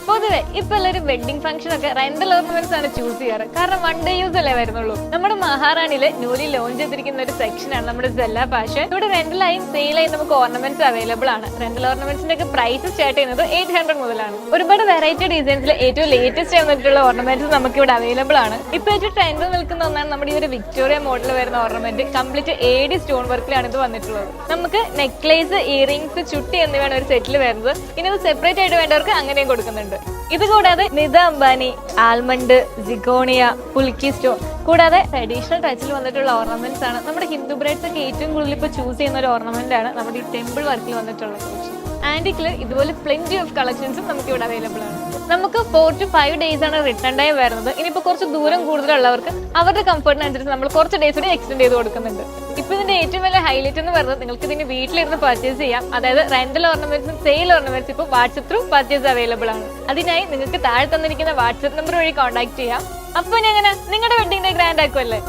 പൊതുവെ ഇപ്പൊ എല്ലാവരും വെഡിങ് ഫംഗ്ഷൻ ഒക്കെ റെന്റൽ ഓർണമെന്റ്സ് ആണ് ചൂസ് ചെയ്യാറ്. കാരണം വൺ ഡേ യൂസ് അല്ലേ വരുന്നുള്ളൂ. നമ്മുടെ മഹാറാണിയില് ന്യൂലി ലോഞ്ച് ചെയ്തിരിക്കുന്ന ഒരു സെക്ഷൻ ആണ് നമ്മുടെ സെല്ല ഫാഷൻ. ഇവിടെ റെന്റലായും സെയിലായും നമുക്ക് ഓർണമെന്റ്സ് അവൈലബിൾ ആണ്. റെന്റൽ ഓർണമെന്റ്സിന്റെ ഒക്കെ പ്രൈസ് സ്റ്റാർട്ട് ചെയ്യുന്നത് 800 മുതലാണ്. ഒരുപാട് വെറൈറ്റി ഡിസൈൻസിൽ ഏറ്റവും ലേറ്റസ്റ്റ് ആയിട്ടുള്ള ഓർണമെന്റ്സ് നമുക്ക് ഇവിടെ അവൈലബിൾ ആണ്. ഇപ്പൊ ഏറ്റവും ട്രെൻഡിൽ നിൽക്കുന്ന ഒന്നാണ് നമ്മുടെ ഈ ഒരു വിക്ടോറിയ മോഡൽ വരുന്ന ഓർണമെന്റ്. കംപ്ലീറ്റ് AD സ്റ്റോൺ വർക്കിലാണ് ഇത് വന്നിട്ടുള്ളത്. നമുക്ക് നെക്ലേസ്, ഇയറിംഗ്സ്, ചുട്ടി എന്നിവയാണ് ഒരു സെറ്റിൽ വരുന്നത്. ഇനി ഇത് സെപ്പറേറ്റ് ആയിട്ട് വേണ്ടവർക്ക് അങ്ങനെയും കൊടുക്കുന്നുണ്ട്. ഇത് കൂടാതെ നിത അംബാനി, ആൽമണ്ട്, സിഗോണിയ, പുൽക്കി സ്റ്റോൺ കൂടാതെ ട്രഡീഷണൽ ടച്ചിൽ വന്നിട്ടുള്ള ഓർണമെന്റ്സ് ആണ്. നമ്മുടെ ഹിന്ദു ബ്രൈഡ്സ് ഒക്കെ ഏറ്റവും കൂടുതൽ ഇപ്പൊ ചൂസ് ചെയ്യുന്ന ഒരു ഓർണമെന്റ് ആണ് നമ്മുടെ ഈ ടെമ്പിൾ വർക്കിൽ വന്നിട്ടുള്ള കളക്ഷൻ. ആന്റിക്കില് ഇതുപോലെ പ്ലെന്റി ഓഫ് കളക്ഷൻസും നമുക്ക് ഇവിടെ അവൈലബിൾ ആണ്. നമുക്ക് 4 to 5 ഡേയ്സ് ആണ് റിട്ടേൺ ടൈം വരുന്നത്. ഇനിയിപ്പോ കുറച്ച് ദൂരം കൂടുതലുള്ളവർക്ക് അവരുടെ കംഫർട്ടിനനുസരിച്ച് നമ്മൾ കുറച്ച് ഡേയ്സ് കൂടി എക്സ്റ്റെൻഡ് ചെയ്ത് കൊടുക്കുന്നുണ്ട്. ഇപ്പൊ ഇതിന്റെ ഏറ്റവും വലിയ ഹൈലൈറ്റ് എന്ന് പറയുന്നത് നിങ്ങൾക്ക് ഇതിന് വീട്ടിലിരുന്ന് പർച്ചേസ് ചെയ്യാം. അതായത് റെന്റൽ ഓർണമെന്റ്സും സെയിൽ ഓർണമെന്റ്സ് ഇപ്പോൾ വാട്സ്ആപ്പ് ത്രൂ പർച്ചേസ് അവൈലബിൾ ആണ്. അതിനായി നിങ്ങൾക്ക് താഴെ തന്നിരിക്കുന്ന വാട്സ്ആപ്പ് നമ്പർ വഴി കോൺടാക്ട് ചെയ്യാം. അപ്പൊ ഞാൻ നിങ്ങളുടെ വെഡിങ് ഡേ ഗ്രാൻഡ് ആക്കുമല്ലേ.